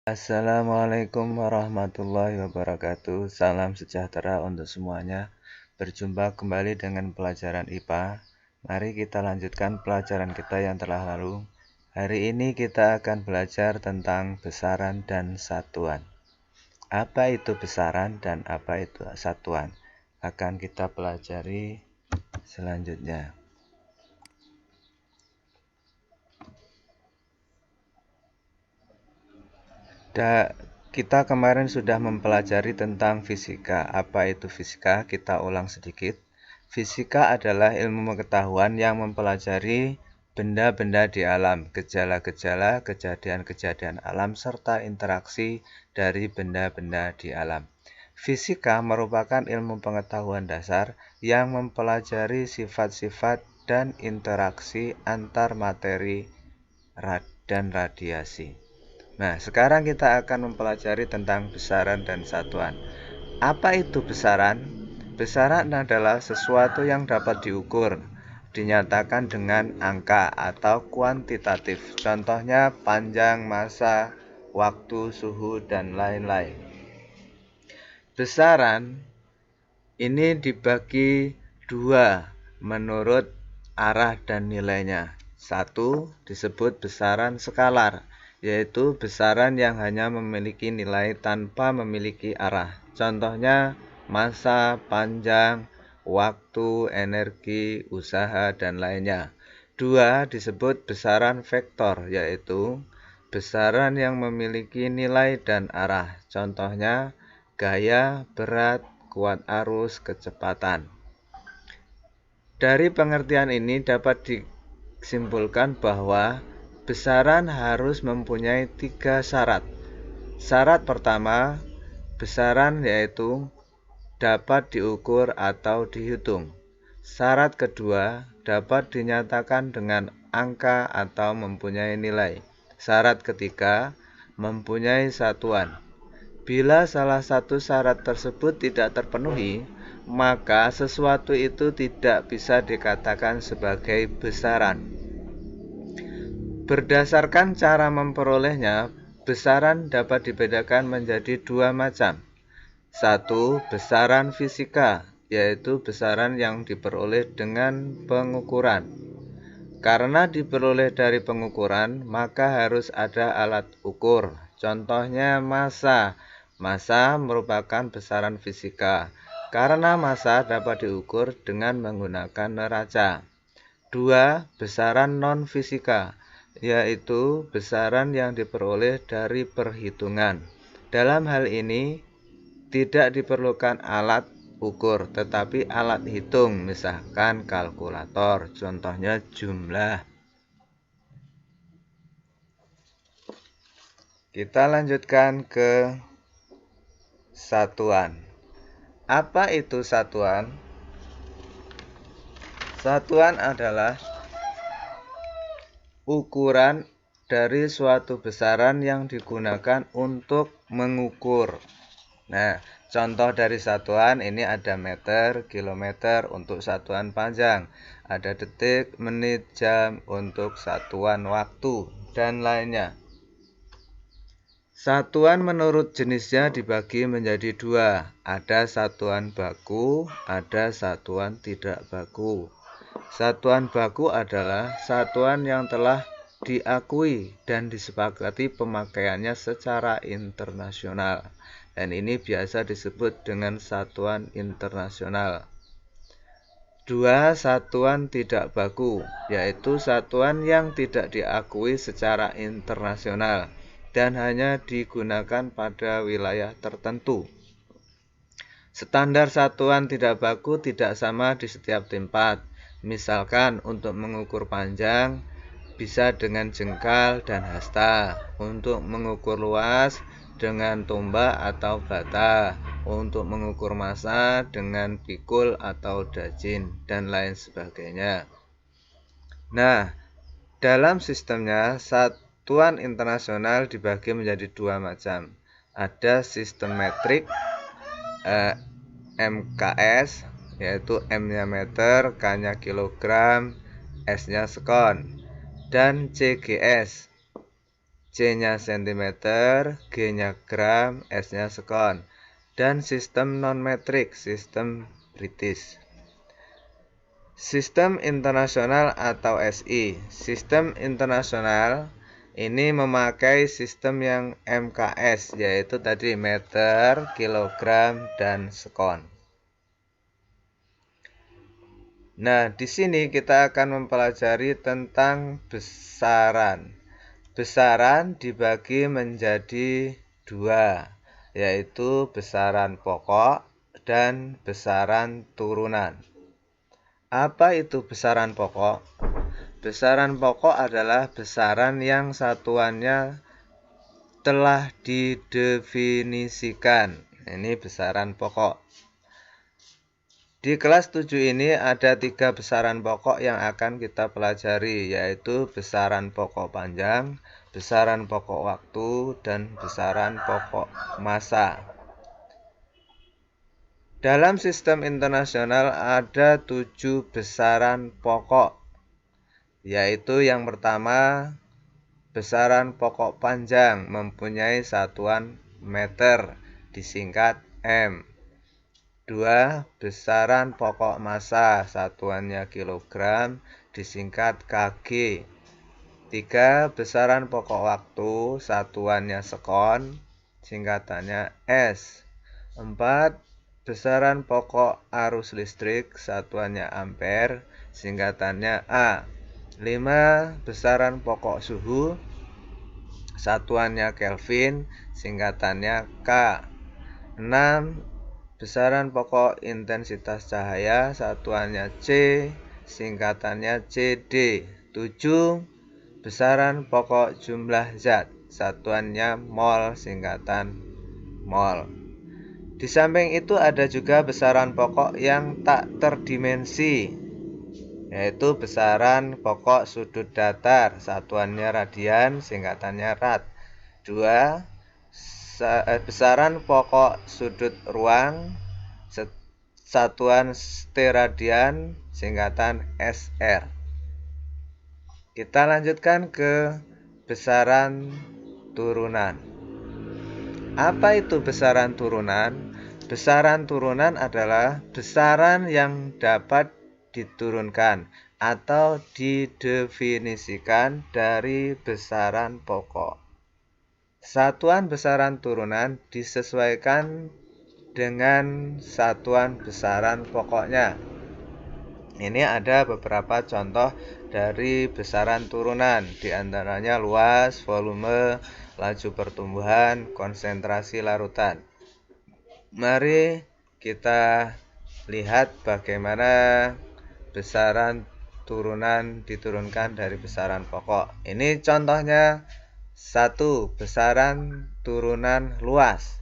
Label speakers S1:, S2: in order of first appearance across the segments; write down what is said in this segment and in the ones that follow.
S1: Assalamualaikum warahmatullahi wabarakatuh. Salam sejahtera untuk semuanya. Berjumpa kembali dengan pelajaran IPA. Mari kita lanjutkan pelajaran kita yang telah lalu. Hari ini kita akan belajar tentang besaran dan satuan. Apa itu besaran dan apa itu satuan? Akan kita pelajari selanjutnya. Kita kemarin sudah mempelajari tentang fisika. Apa itu fisika? Kita ulang sedikit. Fisika adalah ilmu pengetahuan yang mempelajari benda-benda di alam, gejala-gejala, kejadian-kejadian alam, serta interaksi dari benda-benda di alam. Fisika merupakan ilmu pengetahuan dasar yang mempelajari sifat-sifat dan interaksi antar materi dan radiasi. Nah, sekarang kita akan mempelajari tentang besaran dan satuan. Apa itu besaran? Besaran adalah sesuatu yang dapat diukur, dinyatakan dengan angka atau kuantitatif. Contohnya panjang, massa, waktu, suhu, dan lain-lain. Besaran ini dibagi dua menurut arah dan nilainya. Satu disebut besaran skalar, yaitu besaran yang hanya memiliki nilai tanpa memiliki arah. Contohnya massa, panjang, waktu, energi, usaha, dan lainnya. Dua disebut besaran vektor, yaitu besaran yang memiliki nilai dan arah. Contohnya gaya, berat, kuat arus, kecepatan. Dari pengertian ini dapat disimpulkan bahwa besaran harus mempunyai 3 syarat. Syarat pertama, besaran yaitu dapat diukur atau dihitung. Syarat kedua, dapat dinyatakan dengan angka atau mempunyai nilai. Syarat ketiga, mempunyai satuan. Bila salah satu syarat tersebut tidak terpenuhi, maka sesuatu itu tidak bisa dikatakan sebagai besaran. Berdasarkan cara memperolehnya, besaran dapat dibedakan menjadi dua macam. Satu, besaran fisika, yaitu besaran yang diperoleh dengan pengukuran. Karena diperoleh dari pengukuran, maka harus ada alat ukur. Contohnya massa. Massa merupakan besaran fisika. Karena massa dapat diukur dengan menggunakan neraca. Dua, besaran non-fisika, yaitu besaran yang diperoleh dari perhitungan. Dalam hal ini, tidak diperlukan alat ukur, tetapi alat hitung, misalkan kalkulator, contohnya jumlah. Kita lanjutkan ke satuan. Apa itu satuan? Satuan adalah ukuran dari suatu besaran yang digunakan untuk mengukur. Nah, contoh dari satuan ini ada meter, kilometer untuk satuan panjang, ada detik, menit, jam untuk satuan waktu, dan lainnya. Satuan menurut jenisnya dibagi menjadi dua, ada satuan baku, ada satuan tidak baku. Satuan baku adalah satuan yang telah diakui dan disepakati pemakaiannya secara internasional, dan ini biasa disebut dengan satuan internasional. Dua, satuan tidak baku, yaitu satuan yang tidak diakui secara internasional dan hanya digunakan pada wilayah tertentu. Standar satuan tidak baku tidak sama di setiap tempat. Misalkan untuk mengukur panjang bisa dengan jengkal dan hasta, untuk mengukur luas dengan tombak atau bata, untuk mengukur massa dengan pikul atau dajin, dan lain sebagainya. Nah, dalam sistemnya satuan internasional dibagi menjadi dua macam. Ada sistem metrik MKS, yaitu M-nya meter, K-nya kilogram, S-nya sekon, dan CGS, C-nya sentimeter, G-nya gram, S-nya sekon. Dan sistem non-metrik, sistem British. Sistem internasional atau SI. Sistem internasional ini memakai sistem yang MKS, yaitu tadi meter, kilogram, dan sekon. Nah, di sini kita akan mempelajari tentang besaran. Besaran dibagi menjadi dua, yaitu besaran pokok dan besaran turunan. Apa itu besaran pokok? Besaran pokok adalah besaran yang satuannya telah didefinisikan. Ini besaran pokok. Di kelas 7 ini ada 3 besaran pokok yang akan kita pelajari, yaitu besaran pokok panjang, besaran pokok waktu, dan besaran pokok massa. Dalam sistem internasional ada 7 besaran pokok, yaitu yang pertama, besaran pokok panjang mempunyai satuan meter, disingkat M. 2. Besaran pokok massa, satuannya kilogram, disingkat kg. 3. Besaran pokok waktu, satuannya sekon, singkatannya S. 4. Besaran pokok arus listrik, satuannya ampere, singkatannya A. 5. Besaran pokok suhu, satuannya Kelvin, singkatannya K. 6. Besaran pokok intensitas cahaya, satuannya C, singkatannya CD. 7. Besaran pokok jumlah zat, satuannya mol, singkatan mol. Di samping itu ada juga besaran pokok yang tak terdimensi, yaitu besaran pokok sudut datar, satuannya radian, singkatannya rad. 2. Besaran pokok sudut ruang, satuan steradian, singkatan SR. Kita lanjutkan ke besaran turunan. Apa itu besaran turunan? Besaran turunan adalah besaran yang dapat diturunkan atau didefinisikan dari besaran pokok. Satuan besaran turunan disesuaikan dengan satuan besaran pokoknya. Ini ada beberapa contoh dari besaran turunan, di antaranya luas, volume, laju pertumbuhan, konsentrasi larutan. Mari kita lihat bagaimana besaran turunan diturunkan dari besaran pokok. Ini contohnya. 1. Besaran turunan luas.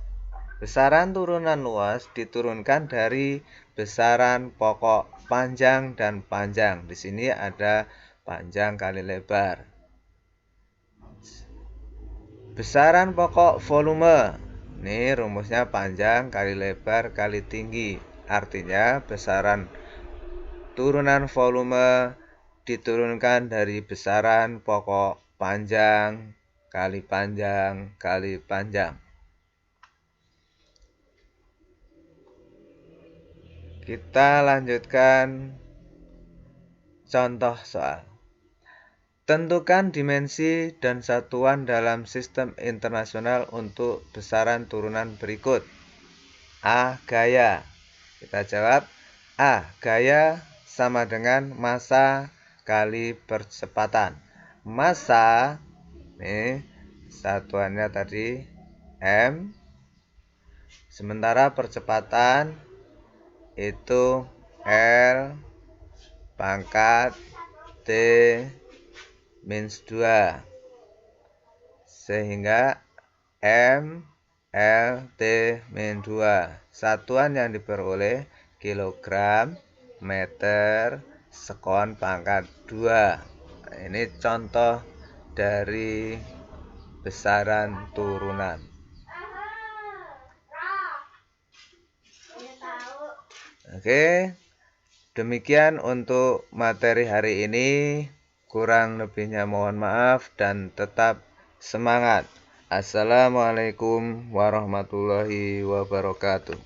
S1: Besaran turunan luas diturunkan dari besaran pokok panjang dan panjang. Di sini ada panjang kali lebar. Besaran pokok volume. Ini rumusnya panjang kali lebar kali tinggi. Artinya besaran turunan volume diturunkan dari besaran pokok panjang kali panjang kali panjang. Kita lanjutkan contoh soal. Tentukan dimensi dan satuan dalam sistem internasional untuk besaran turunan berikut. A. Gaya. Kita jawab A. Gaya sama dengan massa kali percepatan. Massa, nih satuannya tadi M, sementara percepatan itu L pangkat T minus 2, sehingga M L T min 2. Satuan yang diperoleh kilogram, meter, sekon pangkat 2. Ini contoh dari besaran turunan. Oke, demikian untuk materi hari ini. Kurang lebihnya mohon maaf dan tetap Semangat. Assalamualaikum warahmatullahi wabarakatuh.